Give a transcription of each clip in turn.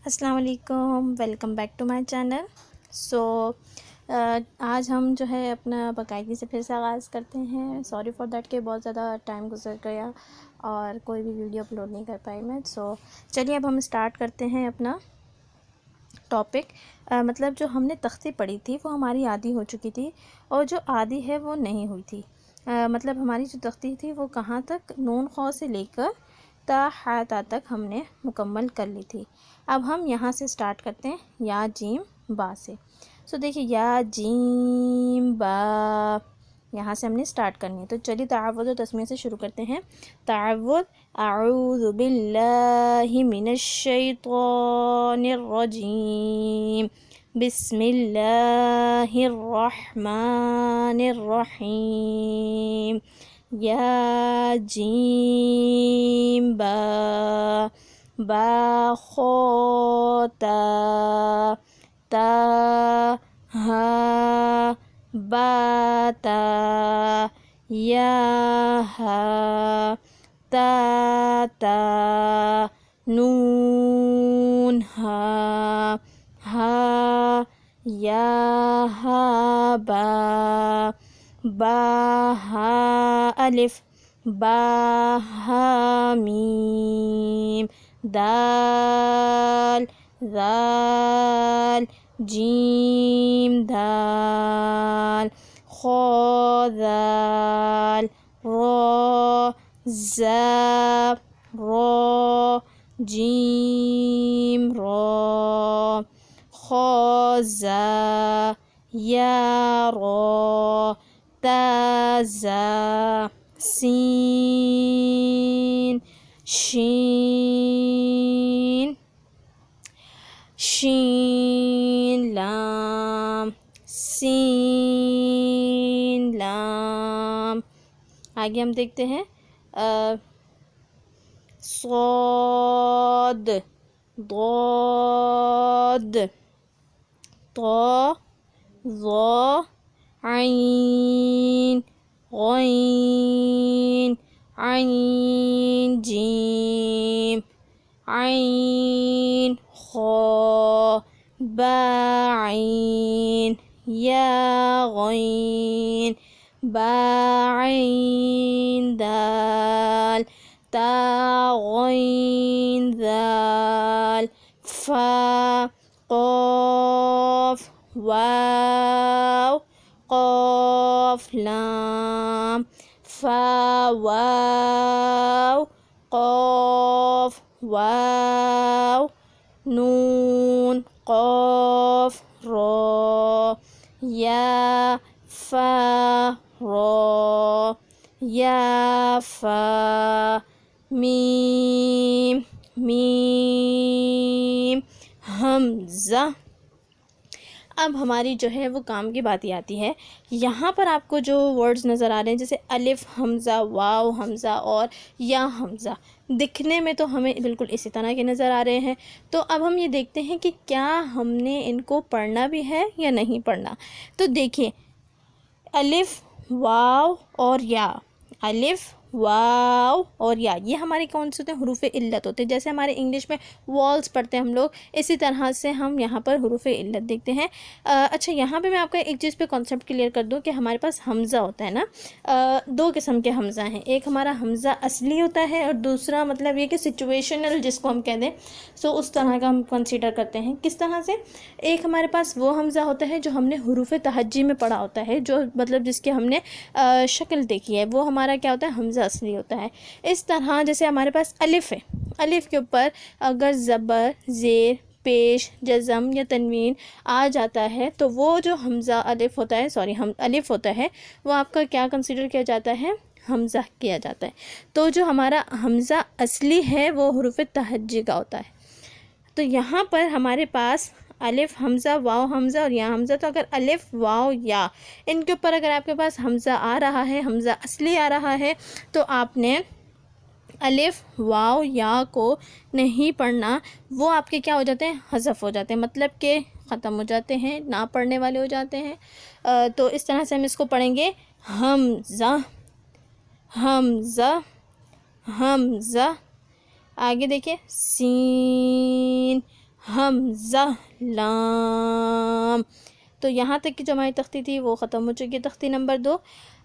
السلام علیکم، welcome back to my channel. آج ہم جو ہے اپنا باقاعدگی سے پھر سے آغاز کرتے ہیں۔ سوری فار دیٹ کہ بہت زیادہ ٹائم گزر گیا اور کوئی بھی ویڈیو اپلوڈ نہیں کر پائی میں۔ چلیے اب ہم اسٹارٹ کرتے ہیں اپنا ٹاپک۔ مطلب جو ہم نے تختی پڑھی تھی وہ ہماری آدھی ہو چکی تھی، اور جو آدھی ہے وہ نہیں ہوئی تھی۔ مطلب ہماری جو تختی تھی وہ کہاں تک، نون خو سے لے کر تا حا تا تک ہم نے مکمل کر لی تھی۔ اب ہم یہاں سے سٹارٹ کرتے ہیں یا جیم با سے۔ دیکھیے یا جیم با، یہاں سے ہم نے سٹارٹ کرنی ہے۔ تو چلیے تعوذ و تسمیہ سے شروع کرتے ہیں۔ تعوذ، اعوذ باللہ من الشیطان الرجیم، بسم اللہ الرحمن الرحیم، یا جیم با، با خو تا، تا ہا با تا، یا ہا تا تا، نون ہا، ہا یا ہا با، با ہا الف، با ہا میم، دال، ذال، جیم دال، خو ذال، رو زا، رو جیم رو، خو زا، یا رو، تا زا، سین، شین، شین لام، سین لام۔ آگے ہم دیکھتے ہیں صاد، ضاد، طا، ظا، عین، غین، عین جیم، عین خو، با عین، یا غین، با عین دال، تا غین ذال، فا، قاف، واو، قاف لام، فا واو، قاف واو، نون قاف را، یا فا را، یا فا، میم، میم، حمزہ۔ اب ہماری جو ہے وہ کام کی بات ہی آتی ہے۔ یہاں پر آپ کو جو ورڈز نظر آ رہے ہیں جیسے الف حمزہ، واو حمزہ اور یا حمزہ، دکھنے میں تو ہمیں بالکل اسی طرح کے نظر آ رہے ہیں۔ تو اب ہم یہ دیکھتے ہیں کہ کیا ہم نے ان کو پڑھنا بھی ہے یا نہیں پڑھنا۔ تو دیکھیے الف، واو اور یا، الف، واو اور یا، یہ ہمارے کون سے ہوتے ہیں؟ حروف علت ہوتے ہیں۔ جیسے ہمارے انگلش میں والس پڑھتے ہیں ہم لوگ، اسی طرح سے ہم یہاں پر حروف علت دیکھتے ہیں۔ اچھا یہاں پہ میں آپ کا ایک چیز پہ کانسیپٹ کلیئر کر دوں کہ ہمارے پاس حمزہ ہوتا ہے نا، دو قسم کے حمزہ ہیں۔ ایک ہمارا حمزہ اصلی ہوتا ہے اور دوسرا مطلب یہ کہ سچویشنل جس کو ہم کہہ دیں، اس طرح کا ہم کنسیڈر کرتے ہیں۔ کس طرح سے؟ ایک ہمارے پاس وہ حمزہ ہوتا ہے جو ہم نے حروف تہجی میں پڑھا ہوتا ہے، جو مطلب جس کے ہم نے شکل دیکھی ہے، وہ ہمارا کیا ہوتا ہے؟ حمزہ اصلی ہوتا ہے۔ اس طرح جیسے ہمارے پاس الف ہے، الف کے اوپر اگر زبر، زیر، پیش، جزم یا تنوین آ جاتا ہے تو وہ جو حمزہ الف ہوتا ہے، الف ہوتا ہے، وہ آپ کا کیا کنسیڈر کیا جاتا ہے؟ حمزہ کیا جاتا ہے۔ تو جو ہمارا حمزہ اصلی ہے وہ حروف تہجی کا ہوتا ہے۔ تو یہاں پر ہمارے پاس الف حمزہ، واو حمزہ اور یا حمزہ، تو اگر الف، واو، یا ان کے اوپر اگر آپ کے پاس حمزہ آ رہا ہے، حمزہ اصلی آ رہا ہے، تو آپ نے الف، واو، یا کو نہیں پڑھنا، وہ آپ کے کیا ہو جاتے ہیں؟ حذف ہو جاتے ہیں، مطلب کہ ختم ہو جاتے ہیں، نہ پڑھنے والے ہو جاتے ہیں۔ تو اس طرح سے ہم اس کو پڑھیں گے، حمزہ، حمزہ، حمزہ۔ آگے دیکھیں، سین، حمزہ لام. تو یہاں تک کی جو ہماری تختی تھی وہ ختم ہو چکی ہے، تختی نمبر 2.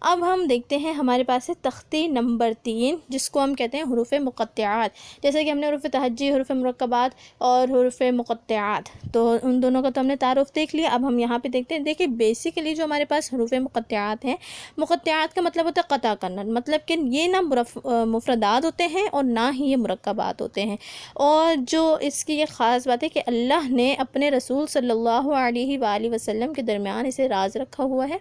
اب ہم دیکھتے ہیں ہمارے پاس ہے تختی نمبر 3، جس کو ہم کہتے ہیں حروف مقطعات. جیسے کہ ہم نے حروف تہجی، حروف مرکبات اور حروف مقطعات، تو ان دونوں کا تو ہم نے تعارف دیکھ لیا. اب ہم یہاں پہ دیکھتے ہیں. دیکھیں بیسیکلی جو ہمارے پاس حروف مقطعات ہیں، مقطعات کا مطلب ہوتا ہے قطع کرنا، مطلب کہ یہ نہ مفردات ہوتے ہیں اور نہ ہی یہ مرکبات ہوتے ہیں. اور جو اس کی یہ خاص بات ہے کہ اللہ نے اپنے رسول صلی اللہ علیہ وآلہ وسلم کے درمیان اسے راز رکھا ہوا ہے.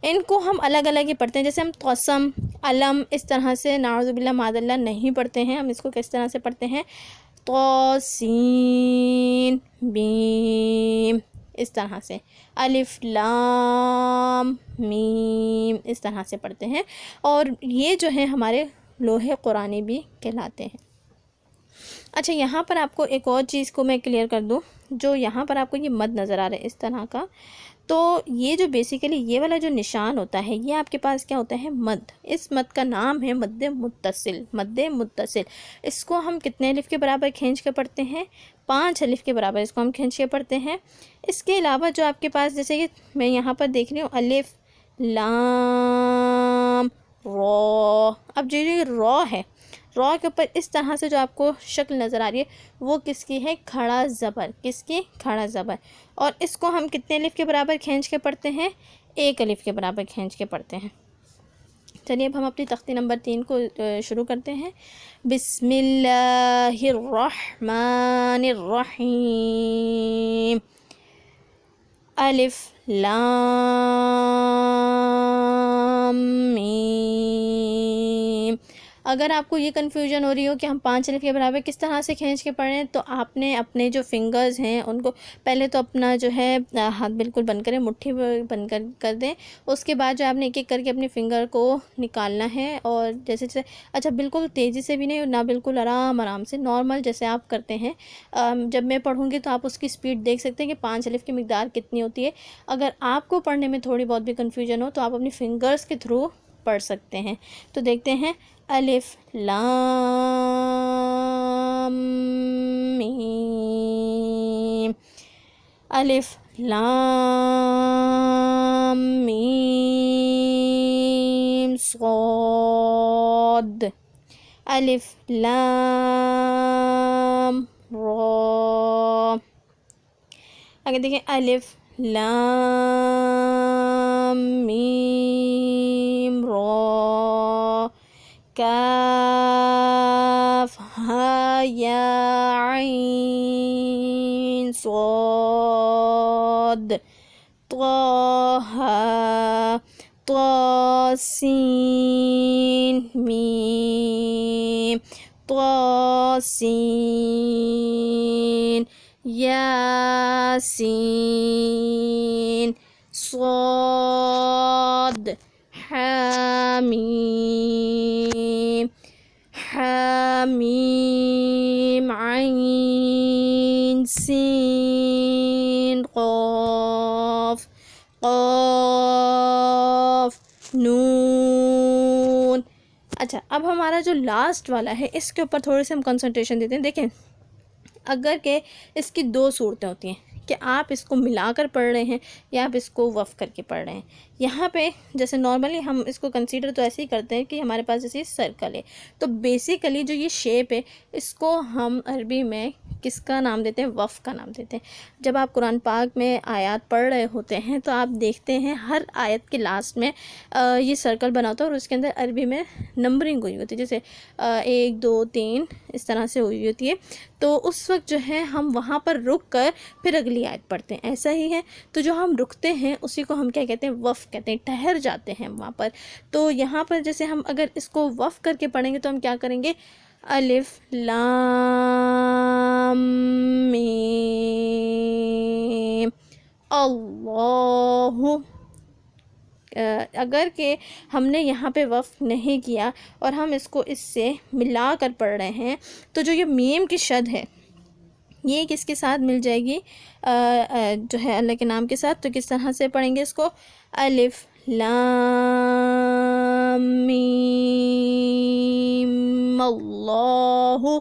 ان کو ہم الگ الگ ہی پڑھتے ہیں. جیسے ہم قسم، علم، اس طرح سے نعوذ باللہ معاذ اللہ نہیں پڑھتے ہیں. ہم اس کو کس طرح سے پڑھتے ہیں؟ سین بیم، اس طرح سے. الف لام میم، اس طرح سے پڑھتے ہیں. اور یہ جو ہے ہمارے لوح قرآنی بھی کہلاتے ہیں. اچھا، یہاں پر آپ کو ایک اور چیز کو میں کلیئر کر دوں. جو یہاں پر آپ کو یہ مد نظر آ رہا ہے اس طرح کا، تو یہ جو بیسیکلی یہ والا جو نشان ہوتا ہے، یہ آپ کے پاس کیا ہوتا ہے؟ مد. اس مد کا نام ہے مد متصل. مد متصل اس کو ہم کتنے الف کے برابر کھینچ کے پڑھتے ہیں؟ 5 الف کے برابر اس کو ہم کھینچ کے پڑھتے ہیں. اس کے علاوہ جو آپ کے پاس، جیسے کہ میں یہاں پر دیکھ رہی ہوں الف لام را. اب جو یہ را ہے، را کے اوپر اس طرح سے جو آپ کو شکل نظر آ رہی ہے، وہ کس کی ہے؟ کھڑا زبر. کس کی؟ کھڑا زبر. اور اس کو ہم کتنے الف کے برابر کھینچ کے پڑھتے ہیں؟ 1 الف کے برابر کھینچ کے پڑھتے ہیں. چلیے اب ہم اپنی تختی نمبر 3 کو شروع کرتے ہیں. بسم اللہ الرحمن الرحیم. الف لام میم. اگر آپ کو یہ کنفیوژن ہو رہی ہو کہ ہم 5 الف کے برابر کس طرح سے کھینچ کے پڑھ رہے ہیں، تو آپ نے اپنے جو فنگرز ہیں ان کو پہلے تو اپنا جو ہے ہاتھ بالکل بند کریں، مٹھی بند کر دیں. اس کے بعد جو آپ نے ایک ایک کر کے اپنے فنگر کو نکالنا ہے. اور جیسے اچھا بالکل تیزی سے بھی نہیں، نہ بالکل آرام سے، نارمل جیسے آپ کرتے ہیں. جب میں پڑھوں گی تو آپ اس کی سپیڈ دیکھ سکتے ہیں کہ 5 الف کی مقدار کتنی ہوتی ہے. اگر آپ کو پڑھنے میں تھوڑی بہت بھی کنفیوژن ہو تو آپ اپنی فنگرز کے تھرو پڑھ سکتے ہیں. تو دیکھتے ہیں. الف لام میم. الف لام میم صاد. الف لام را. اگر دیکھیں الف لام میم را کاف ہا یا عین صاد طه طاسین میم طاسین یاسین صاد حامیم حامیم عین سین قاف قاف نون. اچھا، اب ہمارا جو لاسٹ والا ہے اس کے اوپر تھوڑے سے ہم کنسنٹریشن دیتے ہیں. دیکھیں اگر کہ اس کی 2 صورتیں ہوتی ہیں کہ آپ اس کو ملا کر پڑھ رہے ہیں یا آپ اس کو وقف کر کے پڑھ رہے ہیں. یہاں پہ جیسے نارملی ہم اس کو کنسیڈر تو ایسے ہی کرتے ہیں کہ ہمارے پاس جیسے سرکل ہے، تو بیسیکلی جو یہ شیپ ہے اس کو ہم عربی میں کس کا نام دیتے ہیں؟ وقف کا نام دیتے ہیں. جب آپ قرآن پاک میں آیات پڑھ رہے ہوتے ہیں تو آپ دیکھتے ہیں ہر آیت کے لاسٹ میں یہ سرکل بنا ہوتا ہے اور اس کے اندر عربی میں نمبرنگ ہوئی ہوتی ہے، جیسے 1 2 3 اس طرح سے ہوئی ہوتی ہے. تو اس وقت جو ہے ہم وہاں پر رک کر پھر اگلی آیت پڑھتے ہیں. ایسا ہی ہے. تو جو ہم رکتے ہیں اسی کو ہم کیا کہتے ہیں؟ وقف کہتے ہیں. ٹھہر جاتے ہیں وہاں پر. تو یہاں پر جیسے ہم اگر اس کو وقف کر کے پڑھیں گے تو ہم کیا کریں گے؟ الف لام میم اللہ. اگر کہ ہم نے یہاں پہ وقف نہیں کیا اور ہم اس کو اس سے ملا کر پڑھ رہے ہیں تو جو یہ میم کی شد ہے یہ کس کے ساتھ مل جائے گی؟ جو ہے اللہ کے نام کے ساتھ. تو کس طرح سے پڑھیں گے اس کو؟ الف لام میم اللہ.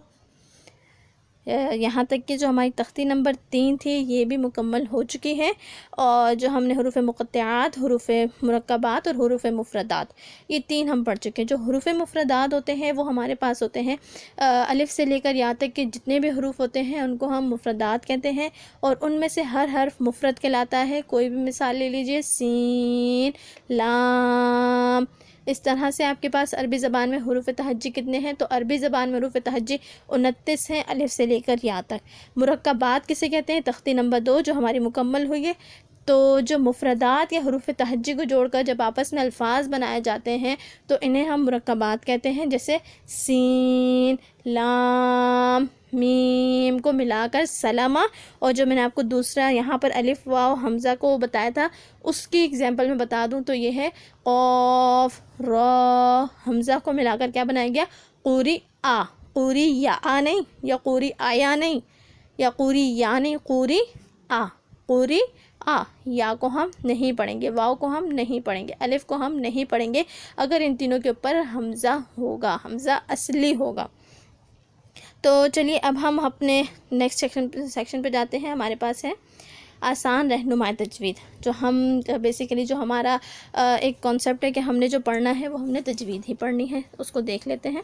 یہاں تک کہ جو ہماری تختی نمبر 3 تھی یہ بھی مکمل ہو چکی ہے، اور جو ہم نے حروف مقطعات، حروف مرکبات اور حروف مفردات، یہ 3 ہم پڑھ چکے ہیں۔ جو حروف مفردات ہوتے ہیں وہ ہمارے پاس ہوتے ہیں الف سے لے کر یا تک کہ جتنے بھی حروف ہوتے ہیں ان کو ہم مفردات کہتے ہیں، اور ان میں سے ہر حرف مفرد کہلاتا ہے۔ کوئی بھی مثال لے لیجئے، سین، لام، اس طرح سے آپ کے پاس عربی زبان میں حروف تہجی کتنے ہیں؟ تو عربی زبان میں حروف تہجی 29 ہیں، الف سے لے کر یا تک۔ مرکبات کسے کہتے ہیں؟ تختی نمبر 2 جو ہماری مکمل ہوئی ہے۔ تو جو مفردات یا حروف تہجی کو جوڑ کر جب آپس میں الفاظ بنائے جاتے ہیں تو انہیں ہم مرکبات کہتے ہیں، جیسے سین، لام، میم کو ملا کر سلمہ، اور جو میں نے آپ کو دوسرا یہاں پر الف واو حمزہ کو بتایا تھا اس کی اگزامپل میں بتا دوں تو یہ ہے قاف، را، حمزہ کو ملا کر کیا بنایا گیا؟ قوری آ، قوری یا آ نہیں، یا قوری آیا نہیں، یا قوری یا نہیں، قوری آ، قوری آ۔ یا کو ہم نہیں پڑھیں گے، واو کو ہم نہیں پڑھیں گے، الف کو ہم نہیں پڑھیں گے اگر ان تینوں کے اوپر حمزہ ہوگا، حمزہ اصلی ہوگا۔ تو چلیے اب ہم اپنے نیکسٹ سیکشن پہ جاتے ہیں۔ ہمارے پاس ہے آسان رہنمائی تجوید، جو ہم بیسیکلی جو ہمارا ایک کانسیپٹ ہے کہ ہم نے جو پڑھنا ہے وہ ہم نے تجوید ہی پڑھنی ہے، اس کو دیکھ لیتے ہیں۔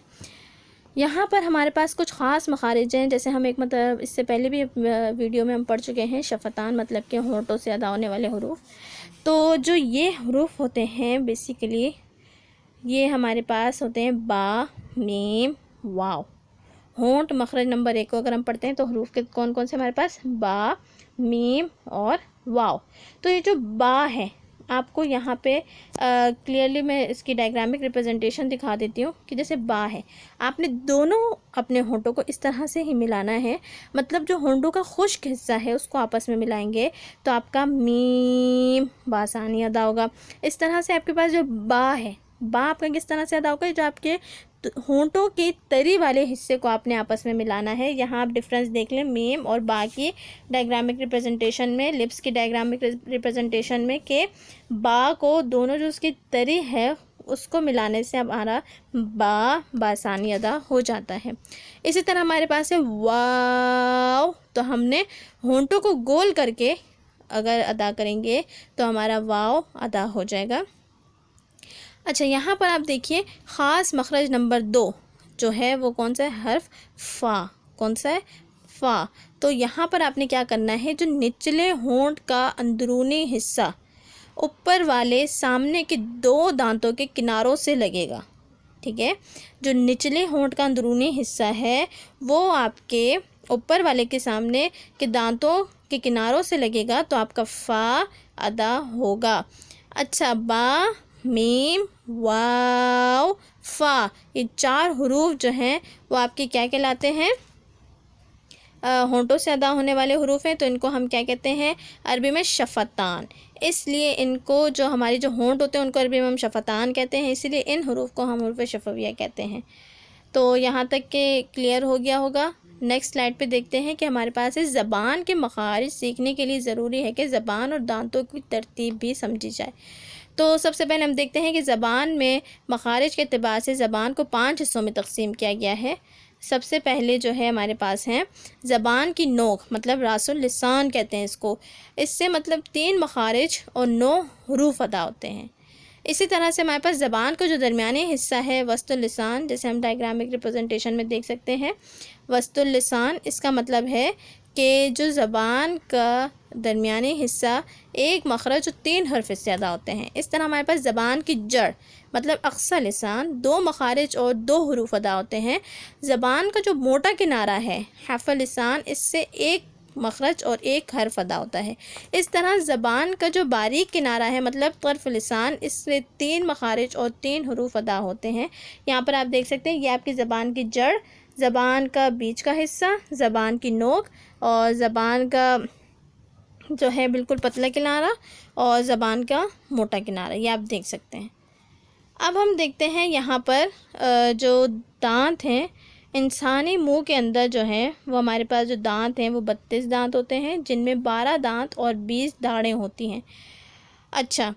یہاں پر ہمارے پاس کچھ خاص مخارج ہیں، جیسے ہم ایک مطلب اس سے پہلے بھی ویڈیو میں ہم پڑھ چکے ہیں، شفتان مطلب کہ ہونٹوں سے ادا ہونے والے حروف۔ تو جو یہ حروف ہوتے ہیں بیسیکلی یہ ہمارے پاس ہوتے ہیں با، میم، واو۔ ہونٹ مخرج نمبر 1 کو اگر ہم پڑھتے ہیں تو حروف کے کون کون سے ہمارے پاس؟ با، میم اور واو۔ تو یہ جو با ہے آپ کو یہاں پہ کلیئرلی میں اس کی ڈائیگرامک ریپرزنٹیشن دکھا دیتی ہوں کہ جیسے با ہے، آپ نے دونوں اپنے ہونٹوں کو اس طرح سے ہی ملانا ہے، مطلب جو ہونٹوں کا خشک حصہ ہے اس کو آپس میں ملائیں گے تو آپ کا میم بآسانی ادا ہوگا۔ اس طرح سے آپ کے پاس جو با ہے، با آپ کا کس طرح سے ادا ہوگا؟ جو آپ کے ہونٹوں کے تری والے حصے کو آپ نے آپس میں ملانا ہے۔ یہاں آپ ڈفرینس دیکھ لیں میم اور با کی ڈائیگرامک ریپرزنٹیشن میں، لپس کی ڈائیگرامک ریپرزنٹیشن میں، کہ با کو دونوں جو اس کی تری ہے اس کو ملانے سے اب ہمارا با بآسانی ادا ہو جاتا ہے۔ اسی طرح ہمارے پاس ہے واو، تو ہم نے ہونٹوں کو گول کر کے اگر ادا کریں گے تو ہمارا واو ادا ہو جائے گا۔ اچھا یہاں پر آپ دیکھیے خاص مخرج نمبر 2 جو ہے وہ کون سا ہے؟ حرف فا۔ کون سا ہے؟ فا۔ تو یہاں پر آپ نے کیا کرنا ہے؟ جو نچلے ہونٹ کا اندرونی حصہ اوپر والے سامنے کے 2 دانتوں کے کناروں سے لگے گا، ٹھیک ہے؟ جو نچلے ہونٹ کا اندرونی حصہ ہے وہ آپ کے اوپر والے کے سامنے کے دانتوں کے کناروں سے لگے گا تو آپ کا فا ادا ہوگا۔ اچھا با، میم، واو، فا، یہ 4 حروف جو ہیں وہ آپ کے کیا کہلاتے ہیں؟ ہونٹوں سے ادا ہونے والے حروف ہیں، تو ان کو ہم کیا کہتے ہیں عربی میں؟ شفتان۔ اس لیے ان کو جو ہماری جو ہونٹ ہوتے ہیں ان کو عربی میں ہم شفتان کہتے ہیں، اسی لیے ان حروف کو ہم حروف شفویہ کہتے ہیں۔ تو یہاں تک کہ کلیئر ہو گیا ہوگا۔ نیکسٹ سلائڈ پہ دیکھتے ہیں کہ ہمارے پاس اس زبان کے مخارج سیکھنے کے لیے ضروری ہے کہ زبان اور دانتوں کی ترتیب بھی سمجھی جائے۔ تو سب سے پہلے ہم دیکھتے ہیں کہ زبان میں مخارج کے اعتبار سے زبان کو 5 حصوں میں تقسیم کیا گیا ہے۔ سب سے پہلے جو ہے ہمارے پاس ہیں زبان کی نوک، مطلب راس اللسان کہتے ہیں اس کو، اس سے مطلب 3 مخارج اور 9 حروف ادا ہوتے ہیں۔ اسی طرح سے ہمارے پاس زبان کا جو درمیانی حصہ ہے وسط اللسان، جیسے ہم ڈائیگرامک ریپرزنٹیشن میں دیکھ سکتے ہیں وسط اللسان، اس کا مطلب ہے کہ جو زبان کا درمیانی حصہ ایک مخرج اور 3 حرف سے ادا ہوتے ہیں۔ اس طرح ہمارے پاس زبان کی جڑ مطلب اقصی لسان 2 مخارج اور 2 حروف ادا ہوتے ہیں۔ زبان کا جو موٹا کنارہ ہے حرف لسان، اس سے 1 مخرج اور 1 حرف ادا ہوتا ہے۔ اس طرح زبان کا جو باریک کنارہ ہے مطلب طرف لسان، اس سے 3 مخارج اور 3 حروف ادا ہوتے ہیں۔ یہاں پر آپ دیکھ سکتے ہیں یہ آپ کی زبان کی جڑ، زبان کا بیچ کا حصہ، زبان کی نوک اور زبان کا جو ہے بالکل پتلا کنارہ اور زبان کا موٹا کنارہ، یہ آپ دیکھ سکتے ہیں۔ اب ہم دیکھتے ہیں یہاں پر جو دانت ہیں انسانی منہ کے اندر جو ہیں وہ ہمارے پاس جو دانت ہیں وہ 32 دانت ہوتے ہیں، جن میں 12 دانت اور 20 داڑیں ہوتی ہیں۔ اچھا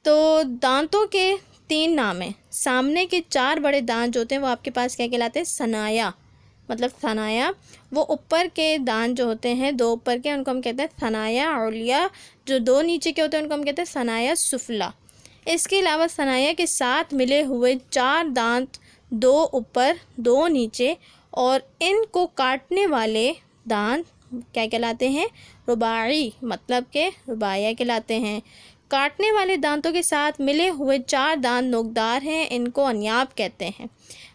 تو دانتوں کے 3 نام ہیں۔ سامنے کے 4 بڑے دانت جو ہوتے ہیں وہ آپ کے پاس کیا کہلاتے ہیں؟ ثنایا، مطلب ثنایا، وہ اوپر کے دانت جو ہوتے ہیں دو اوپر کے، ان کو ہم کہتے ہیں ثنایا علیا، جو دو نیچے کے ہوتے ہیں ان کو ہم کہتے ہیں ثنایا سفلا۔ اس کے علاوہ ثنایا کے ساتھ ملے ہوئے 4 دانت، 2 اوپر 2 نیچے، اور ان کو کاٹنے والے دانت کیا کہلاتے ہیں؟ رباعی، مطلب کہ رباعیہ کہلاتے ہیں۔ کاٹنے والے دانتوں کے ساتھ ملے ہوئے 4 دانت نوکدار ہیں، ان کو انیاب کہتے ہیں۔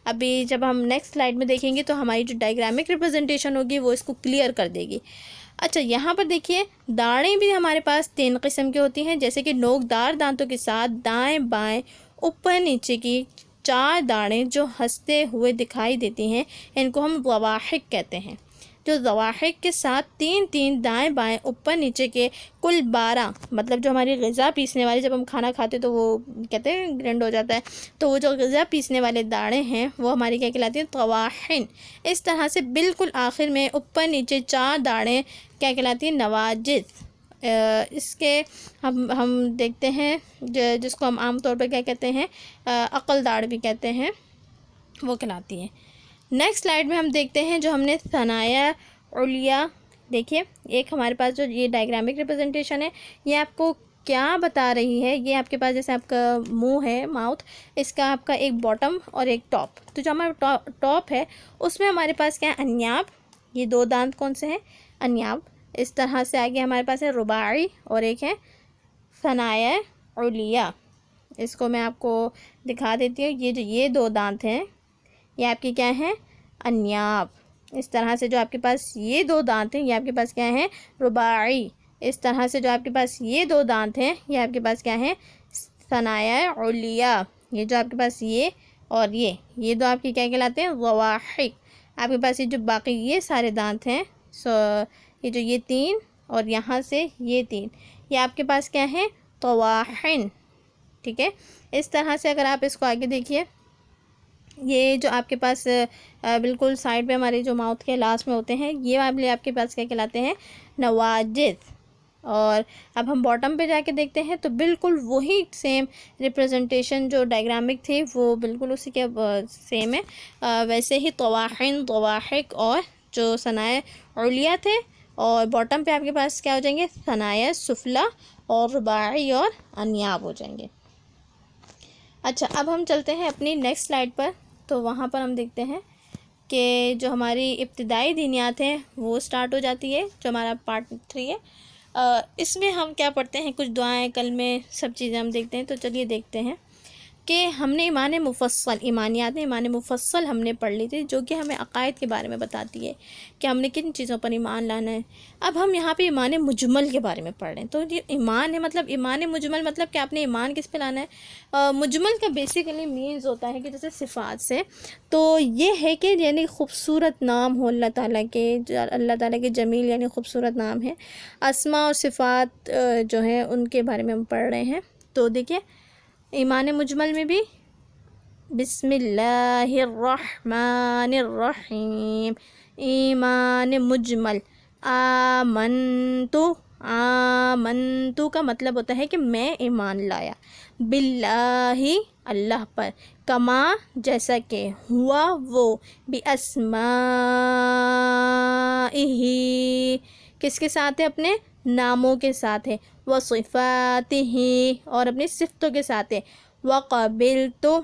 ابھی جب ہم نیکسٹ سلائیڈ میں دیکھیں گے تو ہماری جو ڈائیگرامک ریپرزنٹیشن ہوگی وہ اس کو کلیئر کر دے گی۔ اچھا، یہاں پر دیکھیے داڑیں بھی ہمارے پاس 3 قسم کی ہوتی ہیں، جیسے کہ نوکدار دانتوں کے ساتھ دائیں بائیں اوپر نیچے کی 4 داڑیں جو ہنستے ہوئے دکھائی دیتی ہیں، ان کو ہم ضواحک کہتے ہیں۔ جو ضواحک کے ساتھ 3 دائیں بائیں اوپر نیچے کے کل 12، مطلب جو ہماری غذا پیسنے والی، جب ہم کھانا کھاتے تو وہ کہتے ہیں گرینڈ ہو جاتا ہے، تو وہ جو غذا پیسنے والے داڑیں ہیں وہ ہماری کیا کہلاتی ہیں؟ طواحن۔ اس طرح سے بالکل آخر میں اوپر نیچے 4 داڑیں کیا کہلاتی ہیں؟ نواجذ۔ اس کے ہم دیکھتے ہیں جس کو ہم عام طور پہ کیا کہتے ہیں؟ عقل داڑھ بھی کہتے ہیں، وہ کہلاتی ہیں۔ نیکسٹ سلائیڈ میں ہم دیکھتے ہیں جو ہم نے ثنایا علیا، دیکھیے ایک ہمارے پاس جو یہ ڈائیگرامک ریپرزنٹیشن ہے یہ آپ کو کیا بتا رہی ہے؟ یہ آپ کے پاس جیسے آپ کا منہ ہے، ماؤتھ، اس کا آپ کا ایک باٹم اور ایک ٹاپ، تو جو ہمارا ٹاپ ہے اس میں ہمارے پاس کیا ہے؟ انیاب، یہ 2 دانت کون سے ہیں؟ انیاب۔ اس طرح سے آگے ہمارے پاس ہے رباعی اور ایک ہے ثنایا علیا۔ اس کو میں آپ کو دکھا دیتی ہوں، یہ 2 دانت ہیں، یہ آپ کی کیا ہیں؟ انیاب۔ اس طرح سے جو آپ کے پاس یہ 2 دانت ہیں یہ آپ کے پاس کیا ہیں؟ رباعی۔ اس طرح سے جو آپ کے پاس یہ 2 دانت ہیں یہ آپ کے پاس کیا ہیں؟ ثنایا علیا۔ یہ جو آپ کے پاس یہ اور یہ 2 آپ کی کیا کہلاتے ہیں؟ ضواحک۔ آپ کے پاس یہ جو باقی یہ سارے دانت ہیں، یہ جو یہ 3 اور یہاں سے یہ 3، یہ آپ کے پاس کیا ہیں؟ طواحن، ٹھیک ہے۔ اس طرح سے اگر آپ اس کو آگے دیکھیے، یہ جو آپ کے پاس بالکل سائڈ پہ ہمارے جو ماؤتھ کے لاسٹ میں ہوتے ہیں یہ والے آپ کے پاس کیا کہلاتے ہیں؟ نواجذ۔ اور اب ہم باٹم پہ جا کے دیکھتے ہیں تو بالکل وہی سیم ریپرزنٹیشن جو ڈائیگرامک تھی وہ بالکل اسی کے سیم ہے، ویسے ہی طواحن، ضواحک اور جو ثنایا علیا تھے، اور باٹم پہ آپ کے پاس کیا ہو جائیں گے؟ ثنایا سفلا اور رباعی اور انیاب ہو جائیں گے۔ اچھا، اب ہم چلتے ہیں اپنی نیکسٹ سلائیڈ پر، تو وہاں پر ہم دیکھتے ہیں کہ جو ہماری ابتدائی دینیات ہیں وہ سٹارٹ ہو جاتی ہے، جو ہمارا پارٹ 3 ہے۔ اس میں ہم کیا پڑھتے ہیں؟ کچھ دعائیں، کلمے، سب چیزیں ہم دیکھتے ہیں۔ تو چلیے دیکھتے ہیں کہ ہم نے ایمان مفصل، ایمانیات میں ایمان مفصل ہم نے پڑھ لی تھی، جو کہ ہمیں عقائد کے بارے میں بتاتی ہے کہ ہم نے کن چیزوں پر ایمان لانا ہے۔ اب ہم یہاں پہ ایمان مجمل کے بارے میں پڑھ رہے ہیں۔ تو یہ ایمان ہے، مطلب ایمان مجمل مطلب کہ آپ نے ایمان کس پہ لانا ہے؟ مجمل کا بیسیکلی مینز ہوتا ہے کہ جیسے صفات سے، تو یہ ہے کہ یعنی خوبصورت نام ہو اللہ تعالیٰ کے، اللہ تعالیٰ کے جمیل یعنی خوبصورت نام ہے۔ اسماء اور صفات جو ہیں ان کے بارے میں ہم پڑھ رہے ہیں۔ تو دیکھیے ایمان مجمل میں بھی بسم اللہ الرحمن الرحیم، ایمان مجمل، آمنتو، آمنتو کا مطلب ہوتا ہے کہ میں ایمان لایا، باللہ اللہ پر، کما جیسا کہ، ہوا وہ، باسمائہ کس کے ساتھ ہے؟ اپنے ناموں کے ساتھ ہے، وصفاتہ اور اپنی صفتوں کے ساتھ ہے، وقبلتو۔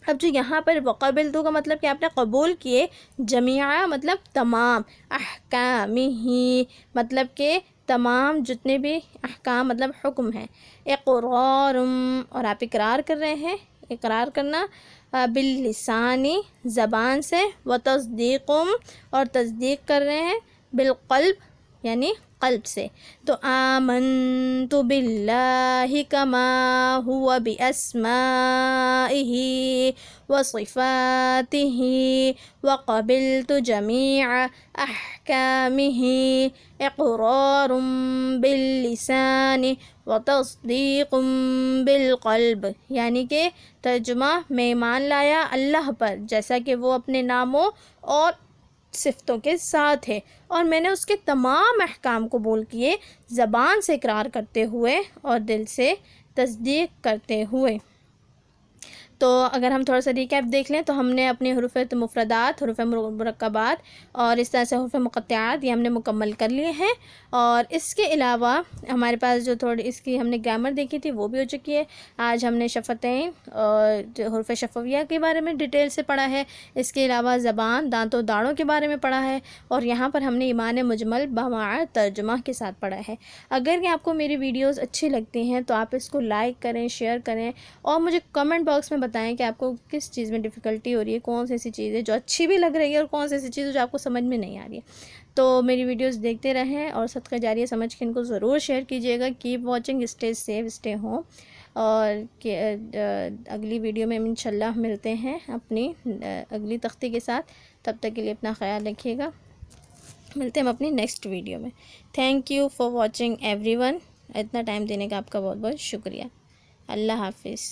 اب جو یہاں پر وقبلتو کا مطلب کہ آپ نے قبول کیے، جمیعہ مطلب تمام، احکامہ مطلب کہ تمام جتنے بھی احکام مطلب حکم ہیں، اقرار اور آپ اقرار کر رہے ہیں، اقرار کرنا، باللسانی زبان سے، وتصدیق اور تصدیق کر رہے ہیں، بالقلب یعنی قلب سے۔ تو آمنت باللہ کما ہوا باسمائہ وصفاتہ وقبلت جمیع احکامہ اقرار باللسان وتصدیق بالقلب، یعنی کہ ترجمہ، میں ایمان لایا اللہ پر جیسا کہ وہ اپنے ناموں اور صفتوں کے ساتھ ہے، اور میں نے اس کے تمام احکام قبول کیے، زبان سے اقرار کرتے ہوئے اور دل سے تصدیق کرتے ہوئے۔ تو اگر ہم تھوڑا سا ریکیپ دیکھ لیں تو ہم نے اپنے حروف مفردات، حروف مرکبات اور اس طرح سے حروف مقطعات یہ ہم نے مکمل کر لیے ہیں. اور اس کے علاوہ ہمارے پاس جو تھوڑی اس کی ہم نے گرامر دیکھی تھی وہ بھی ہو چکی ہے. آج ہم نے شفتین اور حروف شفویہ کے بارے میں ڈیٹیل سے پڑھا ہے. اس کے علاوہ زبان، دانت و داڑوں کے بارے میں پڑھا ہے. اور یہاں پر ہم نے ایمان مجمل بمعاد ترجمہ کے ساتھ پڑھا ہے. اگر کہ آپ کو میری ویڈیوز اچھی لگتی ہیں تو آپ اس کو لائک کریں، شیئر کریں اور مجھے کمنٹ باکس میں بتائیں کہ آپ کو کس چیز میں ڈیفیکلٹی ہو رہی ہے، کون سی ایسی چیز ہے جو اچھی بھی لگ رہی ہے اور کون سی ایسی چیز ہے جو آپ کو سمجھ میں نہیں آ رہی ہے. تو میری ویڈیوز دیکھتے رہیں اور صدقہ جاریہ سمجھ کے ان کو ضرور شیئر کیجیے گا. Keep watching, stay safe, stay home. اور اگلی ویڈیو میں انشاءاللہ ملتے ہیں اپنی اگلی تختی کے ساتھ. تب تک کے لیے اپنا خیال رکھیے گا. ملتے ہیں ہم اپنی نیکسٹ ویڈیو میں. Thank you for watching every one. اتنا ٹائم دینے کا آپ کا بہت بہت شکریہ. اللہ حافظ.